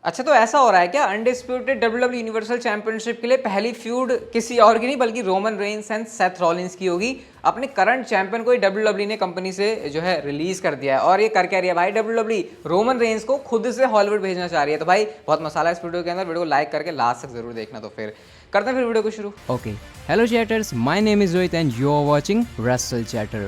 अच्छा, तो ऐसा हो रहा है क्या अनडिस्प्यूटेड डब्ल्यूडब्ल्यू यूनिवर्सल चैंपियनशिप के लिए पहली फ्यूड किसी और की नहीं बल्कि Roman Reigns and Seth Rollins की होगी। अपने करंट चैंपियन को ही डब्ल्यूडब्ल्यू ने कंपनी से जो है रिलीज कर दिया है। और ये कर क्या रही है भाई, डब्ल्यूडब्ल्यू रोमन रेंस को खुद से हॉलीवुड भेजना चाह रही है। तो भाई बहुत मसाला इस वीडियो के अंदर, वीडियो को लाइक करके लास्ट तक जरूर देखना। तो फिर करते हैं फिर वीडियो को शुरू। Okay. Hello chatters, my name is Rohit and you are watching Wrestle Chatter.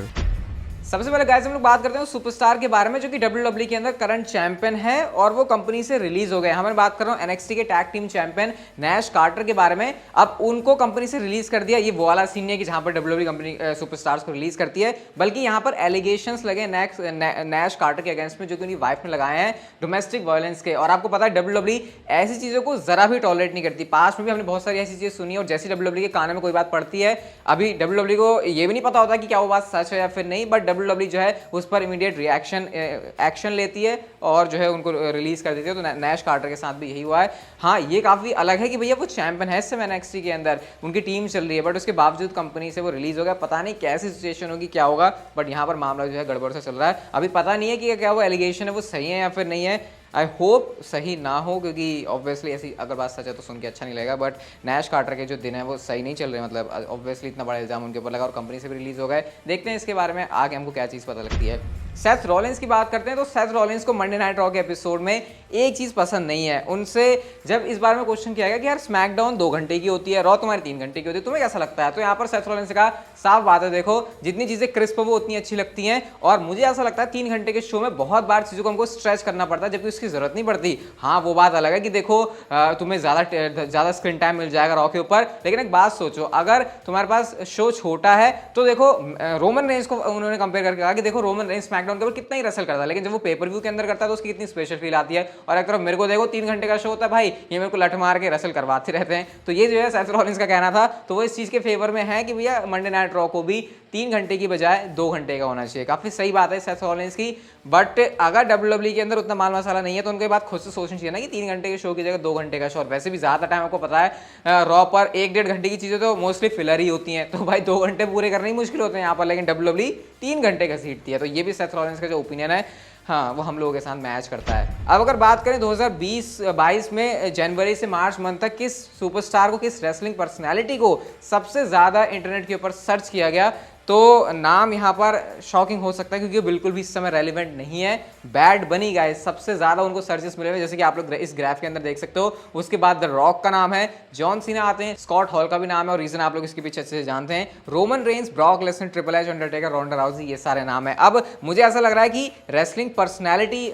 सबसे पहले गाइस हम लोग बात करते हैं सुपरस्टार के बारे में जो कि डब्ल्यूडब्ल्यू के अंदर करंट चैंपियन है और वो कंपनी से रिलीज हो गए। हमें बात कर रहा हूँ एनएक्सटी के tag team champion Nash Carter के बारे में। अब उनको कंपनी से रिलीज कर दिया। ये वो वाला सीन है कि जहां पर डब्ल्यूडब्ल्यू कंपनी सुपरस्टार्स को रिलीज करती है, बल्कि यहाँ पर एलिगेशंस लगे नैश कार्टर के अगेंस्ट में जो कि उनकी वाइफ ने लगाए हैं डोमेस्टिक वायलेंस के। और आपको पता है डब्ल्यूडब्ल्यू ऐसी चीजों को जरा भी टॉलरेट नहीं करती। पास्ट में भी हमने बहुत सारी ऐसी चीजें सुनी और जैसी डब्ल्यूडब्ल्यू के कान में कोई बात पड़ती है, अभी डब्ल्यूडब्ल्यू को ये भी नहीं पता होता कि क्या वो बात सच है या फिर नहीं, बट डब्ल्यूडब्ल्यू जो है उस पर इमीडिएट एक्शन लेती है और जो है उनको रिलीज कर देती है। तो नैश कार्टर के साथ भी यही हुआ है। हाँ, ये काफी अलग है कि भैया वो चैंपियन है इस समय एनएक्सटी के अंदर, उनकी टीम चल रही है, बट उसके बावजूद कंपनी से वो रिलीज हो गया। पता नहीं कैसी सिचुएशन होगी, क्या होगा, बट यहाँ पर मामला जो है गड़बड़ से चल रहा है। अभी पता नहीं है कि क्या वो एलिगेशन है वो सही है या फिर नहीं है। आई होप सही ना हो, क्योंकि ऑब्वियसली ऐसी अगर बात सच है तो सुन के अच्छा नहीं लगेगा। बट नैश कार्टर के जो दिन है वो सही नहीं चल रहे, मतलब ऑब्वियसली इतना बड़ा इल्जाम उनके ऊपर लगा और कंपनी से भी रिलीज हो गए। देखते हैं इसके बारे में आगे हमको क्या चीज़ पता लगती है। सेथ रॉलिंस की बात करते हैं तो सेथ रॉलिंस को मंडे नाइट रॉ के एपिसोड में एक चीज़ पसंद नहीं है। उनसे जब इस बारे में क्वेश्चन किया गया कि यार स्मैकडाउन 2 घंटे की होती है, रॉ तुम्हारी 3 घंटे की होती है, तुम्हें कैसा लगता है? तो यहाँ पर सेथ रॉलिंस का साफ बात है, देखो जितनी चीज़ें क्रिस्प वो उतनी अच्छी लगती हैं और मुझे ऐसा लगता है 3 घंटे के शो में बहुत बार चीज़ों को हमको स्ट्रेच करना पड़ता है जबकि उसकी जरूरत नहीं पड़ती। हाँ, वो बात अलग है कि देखो तुम्हें ज़्यादा स्क्रीन टाइम मिल जाएगा रॉ के ऊपर, लेकिन एक बात सोचो, अगर तुम्हारे पास शो छोटा है तो देखो रोमन रेंस को उन्होंने कंपेयर करके कहा कि देखो रोमन रेंस स्मैकडाउन के ऊपर कितना ही रसल करता है, लेकिन जब वो पेपर व्यू के अंदर करता है तो उसकी कितनी स्पेशल फील आती है। और एक तरफ मेरे को देखो 3 घंटे का शो होता है भाई, ये मेरे को लट मार के रसल करवाते रहते हैं। तो ये जो है सेथ रॉलिंस का कहना था, तो वो इस चीज़ के फेवर में है कि भैया मंडे नाइट रॉ को भी 3 घंटे की बजाय 2 घंटे का होना चाहिए। काफ़ी सही बात है सेथ रॉलिंस की, बट अगर डब्ल्यूडब्ल्यू के अंदर उतना माल मसाला नहीं है तो उनके बात खुद से सोचनी चाहिए ना कि 3 घंटे के शो की जगह 2 घंटे का शो। और वैसे भी ज़्यादा टाइम आपको पता है रॉ पर 1-1.5 घंटे की चीज़ें तो मोस्टली फिलर ही होती हैं, तो भाई 2 घंटे पूरे करने ही मुश्किल होते हैं यहाँ पर, लेकिन डब्ल्यूडब्ल्यू 3 घंटे का सीटती है। तो ये भी सेथ रॉलिंस का जो ओपिनियन है, हाँ, वो हम लोगों के साथ मैच करता है। अब अगर बात करें 2020-22 में जनवरी से मार्च मंथ तक किस सुपरस्टार को, किस रेसलिंग पर्सनैलिटी को सबसे ज़्यादा इंटरनेट के ऊपर सर्च किया गया, तो नाम यहाँ पर शॉकिंग हो सकता है क्योंकि बिल्कुल भी इस समय रेलिवेंट नहीं है। बैड बनी गाइस सबसे ज़्यादा उनको सर्चेस मिले हुए, जैसे कि आप लोग इस ग्राफ के अंदर देख सकते हो। उसके बाद द रॉक का नाम है, जॉन सीना आते हैं, स्कॉट हॉल का भी नाम है और रीजन आप लोग इसके पीछे अच्छे से जानते हैं, Roman Reigns, Brock Lesnar, Triple H, Undertaker, Ronda Rousey, ये सारे नाम है। अब मुझे ऐसा लग रहा है कि रेसलिंग पर्सनैलिटी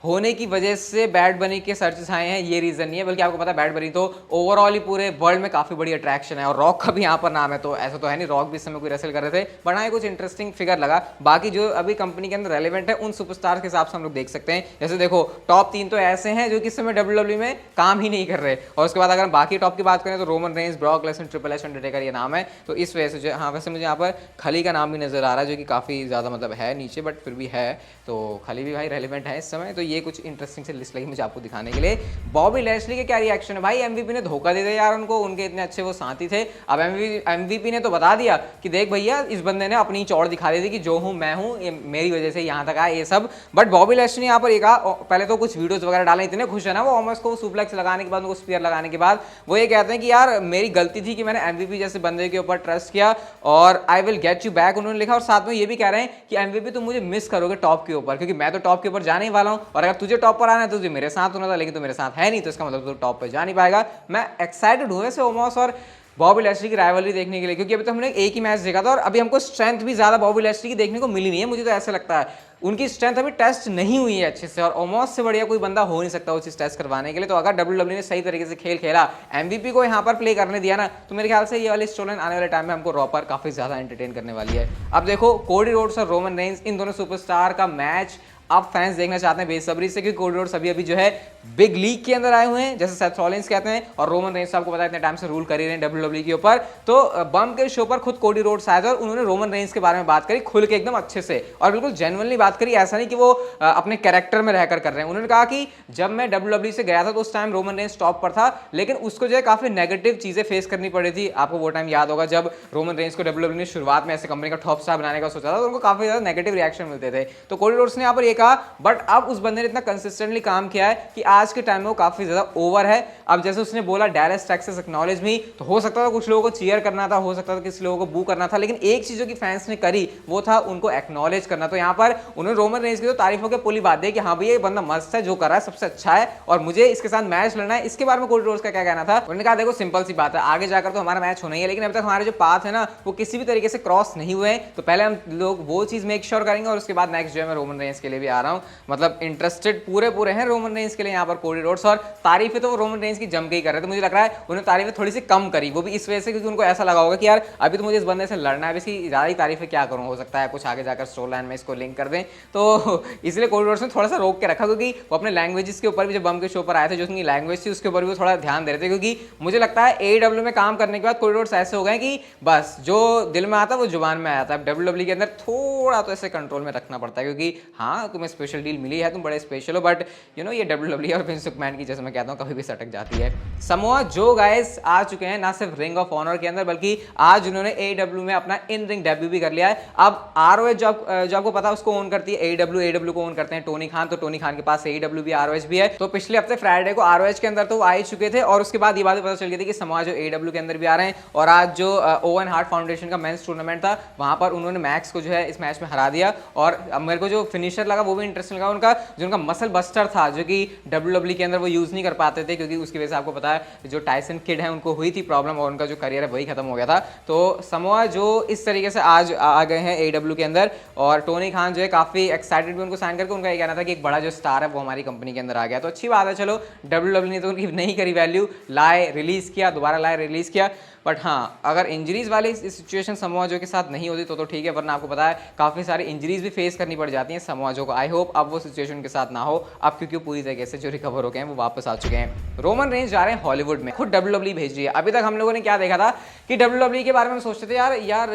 होने की वजह से बैड बनी के सर्चेस आए हैं, ये रीजन नहीं है, बल्कि आपको पता है बैड बनी तो ओवरऑल ही पूरे वर्ल्ड में काफी बड़ी अट्रैक्शन है और रॉक का भी यहाँ पर नाम है। तो ऐसा तो है नहीं, रॉक भी इस समय कोई रेसल कर रहे थे, बट हाँ कुछ इंटरेस्टिंग फिगर लगा। बाकी जो अभी कंपनी के अंदर रेलिवेंट है उन सुपरस्टार के हिसाब से हम लोग देख सकते हैं। जैसे देखो टॉप 3 तो ऐसे हैं जो कि इस समय डब्ल्यूडब्ल्यू में काम ही नहीं कर रहे, और उसके बाद अगर बाकी टॉप की बात करें तो Roman Reigns, Brock Lesnar, Triple H, Undertaker ये नाम है। तो इस वजह से जो, हाँ वैसे मुझे यहाँ पर खली का नाम भी नजर आ रहा है जो कि काफी ज्यादा मतलब है नीचे, बट फिर भी है, तो खली भी भाई रेलिवेंट है इस समय। तो ये कुछ इंटरेस्टिंग से लिस्ट लगी मुझे आपको दिखाने के लिए। बॉबी लैशली के क्या रिएक्शन है भाई, एमवीपी ने धोखा दे दिया यार उनको, उनके इतने अच्छे वो साथी थे। अब एमवीपी ने तो बता दिया कि देख भैया इस बंदे ने अपनी चौड़ दिखा दी थी कि जो हूं मैं हूं, मेरी वजह से यहाँ तक आया ये सब। बट बॉबी लैशली ने यहाँ पर एक पहले तो कुछ वीडियोस वगैरह डाले, इतने खुश है ना वो ऑमस को सुप्लेक्स लगाने के बाद, उनको स्पीयर लगाने के बाद वो ये कहते हैं कि यार मेरी गलती थी कि मैंने एमवीपी जैसे बंदे के ऊपर ट्रस्ट किया और I will get you back उन्होंने लिखा। और साथ में ये भी कह रहे हैं कि एमवीपी तुम मुझे मिस करोगे टॉप के ऊपर, क्योंकि मैं तो टॉप के ऊपर जाने ही वाला हूं और अगर तुझे टॉप पर आना है तो तुझे मेरे साथ होना था, लेकिन तो मेरे साथ है नहीं, तो इसका मतलब तो टॉप पे जा नहीं पाएगा। मैं एक्साइटेड हूँ वैसे ओमोस और बॉबी लैशली की राइवलरी देखने के लिए, क्योंकि अभी तो हमने एक ही मैच देखा था और अभी हमको स्ट्रेंथ भी ज्यादा बॉबी लैशली की देखने को मिली नहीं है। मुझे तो ऐसा लगता है उनकी स्ट्रेंथ अभी टेस्ट नहीं हुई है अच्छे से, और ओमोस से बढ़िया कोई बंदा हो नहीं सकता वो चीज टेस्ट करवाने के लिए। तो अगर डब्ल्यूडब्ल्यू ने सही तरीके से खेल खेला, एमवीपी को यहाँ पर प्ले करने दिया ना, तो मेरे ख्याल से ये वाली स्टोरी आने वाले टाइम में हमको रॉ पर काफी ज्यादा एंटरटेन करने वाली है। अब देखो कोडी रोड्स और रोमन रेंस, इन दोनों सुपरस्टार का मैच आप फैंस देखना चाहते हैं बेसब्री से, क्योंकि कोडी रोड्स अभी जो है बिग लीग के अंदर आए हुए हैं जैसे सेथ रॉलिंस कहते हैं, और रोमन रेंस आपको पता है इतने टाइम से रूल कर ही रहे हैं डब्ल्यूडब्ल्यू के ऊपर। तो बम के शो पर खुद कोडी रोड्स आए थे और उन्होंने रोमन रेंस के बारे में बात करी खुल के एकदम अच्छे से और बिल्कुल जेन्युइनली बात करी, ऐसा नहीं कि वो अपने कैरेक्टर में रहकर कर रहे हैं। उन्होंने कहा कि जब मैं डब्ल्यूडब्ल्यू से गया था तो उस टाइम रोमन रेंस टॉप पर था, लेकिन उसको जो है काफी नेगेटिव चीजें फेस करनी पड़ी थी। आपको वो टाइम याद होगा जब रोमन रेंस को डब्ल्यूडब्ल्यू ने शुरुआत में ऐसे कंपनी का टॉप स्टार बनाने का सोचा था, तो उनको काफी ज्यादा नेगेटिव रिएक्शन मिलते थे। तो कोडी रोड्स ने यहाँ पर ये देखा, बट अब उस बंदे ने इतना कंसिस्टेंटली काम किया है कि आज के टाइम में वो काफी ज्यादा ओवर है। अब जैसे उसने बोला डैलस टेक्सास एक्नॉलेज मी, तो हो सकता था कुछ लोगों को चीयर करना था, हो सकता था किसी लोगों को बू करना था, लेकिन एक चीज जो कि फैंस ने करी वो था उनको एक्नॉलेज करना। तो यहाँ पर उन्होंने रोमन रेंज की तो तारीफों के पुली बात दी कि हाँ भैया ये बंदा मस्त है, जो कर रहा है सबसे अच्छा है और मुझे इसके साथ मैच लड़ना है। इसके बारे में कोडी रोड्स का क्या कहना था? उन्होंने कहा देखो सिंपल सी बात है, आगे जाकर तो हमारा मैच होना ही है, लेकिन अभी तक हमारे जो पाथ है ना वो किसी भी तरीके से क्रॉस नहीं हुए हैं, तो पहले हम लोग वो चीज मेक श्योर करेंगे और उसके बाद नेक्स्ट जो है मैं रोमन रेंज के लिए भी आ रहा हूँ। मतलब इंटरेस्टेड पूरे हैं रोमन रेंज के लिए यहाँ पर कोडी रोड्स, और तारीफें तो वो रोमन रेंज की जम के ही कर रहे थे। मुझे लग रहा है उन्होंने तारीफें थोड़ी सी कम करी, वो भी इस वजह से क्योंकि उनको ऐसा लगा होगा कि यार अभी तो मुझे इस बंदे से लड़ना है, इसकी ज्यादा ही तारीफें क्या करूँ, हो सकता है कुछ आगे जाकर स्टोरी लाइन में इसको लिंक कर दें, तो इसलिए कोडी रोड्स ने थोड़ा सा रोक के रखा, क्योंकि वो अपने लैंग्वेजेस के ऊपर भी जब बम के शो पर आए थे, जो उनकी लैंग्वेज थी उसके ऊपर भी वो थोड़ा ध्यान दे रहे थे, क्योंकि मुझे लगता है AEW में काम करने के बाद कोडी रोड्स ऐसे हो गए कि बस जो दिल में आता है वो जुबान में आता है। WWE के अंदर थोड़ा तो ऐसे कंट्रोल में रखना पड़ता है, क्योंकि हाँ तुम्हें स्पेशल डील मिली है, तुम बड़े स्पेशल हो, बट यू नो ये WWE और विंस मैकमैन की, जैसे मैं कहता हूँ, कभी भी सटक जाती है। समोआ जो गाइस आ चुके हैं ना सिर्फ रिंग ऑफ ऑनर के अंदर, बल्कि आज उन्होंने AEW में अपना इन रिंग डेब्यू भी कर लिया है। अब ROH जो आपको पता है उसको ओन करती है AEW को ओन करते हैं टोनी खान, तो टोनी खान के पास AEW भी ROH भी है। तो पिछले हफ्ते फ्राइडे को ROH के अंदर तो वो आ ही चुके थे, और उसके बाद ये बात पता चल गई थी कि समोआ जो AEW के अंदर भी आ रहे हैं। और आज जो ओवन हार्ट फाउंडेशन का मेंस टूर्नामेंट था वहां पर उन्होंने मैक्स को जो है इस मैच में हरा दिया, और मेरे को जो फिनिशर लगा वो भी इंटरेस्टिंग लगा, उनका जो उनका मसल बस्टर था, जो कि WWE के अंदर वो यूज नहीं कर पाते थे, क्योंकि उसकी वजह से आपको पता है जो टाइसन किड है उनको हुई थी प्रॉब्लम, और उनका जो करियर है वही खत्म हो गया था। तो समोआ जो इस तरीके से आज आ गए हैं AEW के अंदर, और टोनी खान जो है काफी एक्साइटेड भी उनको साइन करके, उनका ये कहना था कि एक बड़ा जो स्टार है वो हमारी कंपनी के अंदर आ गया, तो अच्छी बात है। चलो WWE ने तो उनकी नहीं करी वैल्यू, लाए रिलीज किया, दोबारा लाए रिलीज किया, बट हाँ अगर इंजरीज वाली सिचुएशन समोआ जो के साथ नहीं होती तो ठीक है, वरना आपको पता है काफी सारी इंजरीज भी फेस करनी पड़ जाती हैं समोआ जो को। आई होप अब वो सिचुएशन के साथ ना हो अब, क्योंकि पूरी तरीके से जो रिकवर हो गए हैं वो वापस आ चुके हैं। रोमन रेंज जा रहे हैं हॉलीवुड में, खुद WWE भेज रही है। अभी तक हम लोगों ने क्या देखा था कि WWE के बारे में सोचते थे यार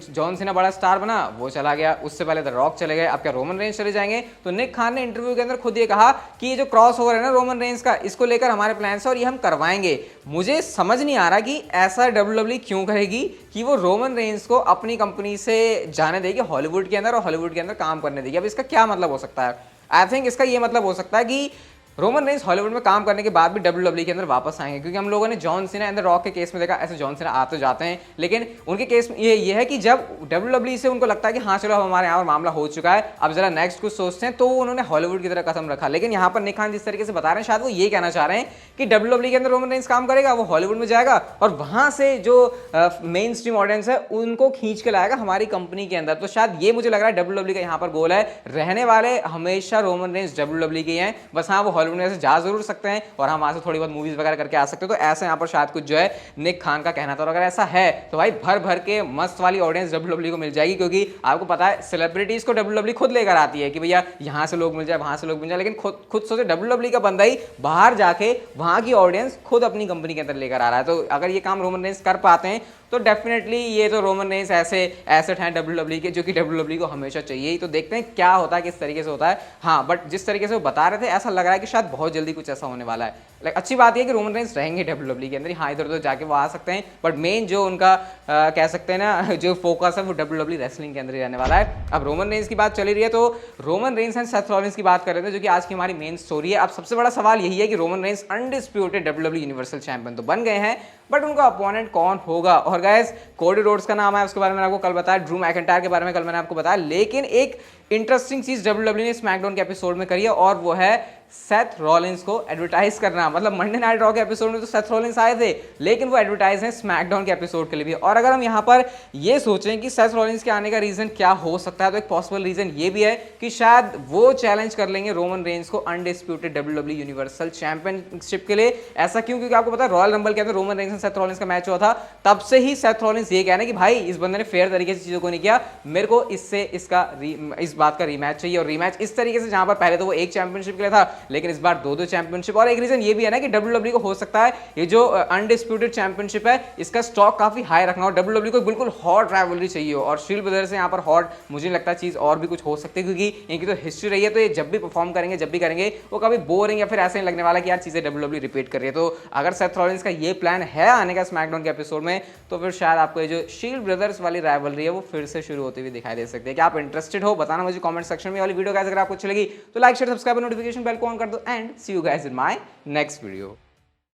जॉन सीना बड़ा स्टार बना, वो चला गया, उससे पहले द रॉक चले गए, अब क्या रोमन रेंज चले जाएंगे? तो निक खान ने इंटरव्यू के अंदर खुद ये कहा कि ये जो क्रॉस ओवर है ना रोमन रेंज का, इसको लेकर हमारे प्लान है और ये हम करवाएंगे। मुझे समझ नहीं आ रहा कि ऐसा WWE क्यों करेगी कि वो रोमन रेंज को अपनी कंपनी से जाने देगी हॉलीवुड के अंदर और हॉलीवुड के अंदर काम करने देगी। अब इसका क्या मतलब हो सकता है? आई थिंक इसका ये मतलब हो सकता है कि रोमन रेंज हॉलीवुड में काम करने के बाद भी WWE के अंदर वापस आएंगे, क्योंकि हम लोगों ने John Cena and the rock के केस में देखा, ऐसे जॉन सीना आते जाते हैं, लेकिन उनके केस में ये है कि जब WWE से उनको लगता है कि हाँ चलो अब हमारे यहाँ पर मामला हो चुका है, अब जरा नेक्स्ट कुछ सोचते हैं, तो उन्होंने हॉलीवुड की तरह कदम रखा। लेकिन यहाँ पर निक खान जिस तरीके से बता रहे हैं, शायद वो ये कहना चाह रहे हैं कि WWE के अंदर रोमन रेंज काम करेगा, वो हॉलीवुड में जाएगा और वहां से जो मेन स्ट्रीम ऑडियंस है उनको खींच के लाएगा हमारी कंपनी के अंदर। तो शायद ये मुझे लग रहा है WWE का यहाँ पर गोल है। रहने वाले हमेशा रोमन रेंज WWE के हैं, बस हाँ वो हॉलीवुड में जा जरूर सकते हैं और हम वहां से थोड़ी बहुत मूवीज वगैरह करके आ सकते हैं। तो ऐसा यहाँ पर शायद कुछ जो है निक खान का कहना था, और अगर ऐसा है तो भाई भर भर के मस्त वाली ऑडियंस WWE को मिल जाएगी, क्योंकि आपको पता है सेलिब्रिटीज को WWE खुद लेकर आती है कि भैया यहाँ से लोग मिल जाए, वहां से लोग मिल जाए, लेकिन खुद सोचे WWE का बंदा ही बाहर जाके वहां की ऑडियंस खुद अपनी कंपनी के अंदर लेकर आ रहा है। तो अगर ये काम रोमन रेंज कर पाते हैं तो डेफिनेटली ये तो रोमन रेंज ऐसे एसेट हैं WWE के, जो कि WWE को हमेशा चाहिए ही। तो देखते हैं क्या होता है, किस तरीके से होता है। हाँ बट जिस तरीके से वो बता रहे थे ऐसा लग रहा है कि शायद बहुत जल्दी कुछ ऐसा होने वाला है। अच्छी बात है कि रोमन रेंज रहेंगे WWE के अंदर, हाँ इधर उधर जाके वो आ सकते हैं, बट मेन जो उनका कह सकते हैं ना जो फोकस है वो WWE रेसलिंग के अंदर ही रहने वाला है। अब रोमन रेंज की बात चली रही है तो Roman Reigns and Seth Rollins की बात कर रहे थे, जो कि आज की हमारी मेन स्टोरी है। अब सबसे बड़ा सवाल यही है कि Roman Reigns undisputed WWE universal champion तो बन गए हैं, बट उनका अपोनेंट कौन होगा? और गाइस कोडी रोड्स का नाम है, उसके बारे में आपको कल बताया, ड्रू मैकिंटायर के बारे में कल मैंने आपको बताया, लेकिन एक इंटरेस्टिंग चीज WWE ने स्मैकडाउन के एपिसोड में करी है और वो है सेथ रॉलिंस को एडवर्टाइज करना। मतलब मंडे नाइट रॉ के एपिसोड में तो सेथ रॉलिंस आए थे, लेकिन वो एडवर्टाइज हैं स्मैकडाउन के एपिसोड के लिए भी। और अगर हम यहाँ पर ये सोचें कि सेथ रॉलिंस के आने का रीजन क्या हो सकता है, तो एक पॉसिबल रीजन ये भी है कि शायद वो चैलेंज कर लेंगे रोमन रेंज को अनडिस्प्यूटेड WWE यूनिवर्सल चैंपियनशिप के लिए। ऐसा क्यों? क्योंकि आपको पता है रॉयल रंबल के अंदर रोमन रेंज और सेथ रॉलिंस का मैच हुआ था, तब से ही सेथ रॉलिंस ये कह रहे हैं कि भाई इस बंदे ने फेयर तरीके से चीजों को नहीं किया, मेरे को इससे इस बात का रीमैच चाहिए। और रीमैच इस तरीके से जहां पर पहले तो वो एक चैंपियनशिप के लिए था, लेकिन इस बार 2-2 चैंपियनशिप। और एक रीजन ये भी है ना कि WWE को हो सकता है ये जो अनडिस्प्यूटेड चैंपियनशिप है इसका स्टॉक काफी हाई रखना हो, WWE को बिल्कुल हॉट राइवलरी चाहिए हो, और शील्ड ब्रदर्स से यहाँ पर हॉट मुझे नहीं लगता चीज और भी कुछ हो सकती है, क्योंकि इनकी तो हिस्ट्री रही है, तो ये जब भी परफॉर्म करेंगे, जब भी करेंगे, वो कभी बोरिंग या फिर ऐसे नहीं लगने वाला कि यार चीजें WWE रिपीट कर रही है। तो अगर सेथ रॉलिंस का ये प्लान है आने का स्मैकडाउन के एपिसोड में, तो फिर शायद आपको ये जो शील्ड ब्रदर्स वाली राइवलरी है वो फिर से शुरू होती हुई दिखाई दे सकती है। क्या आप इंटरेस्टेड हो? बताना मुझे कमेंट सेक्शन में। वाली वीडियो गाइस अगर आपको अच्छी लगी तो like share subscribe notification bell को ऑन कर दो, and see you guys in my next video.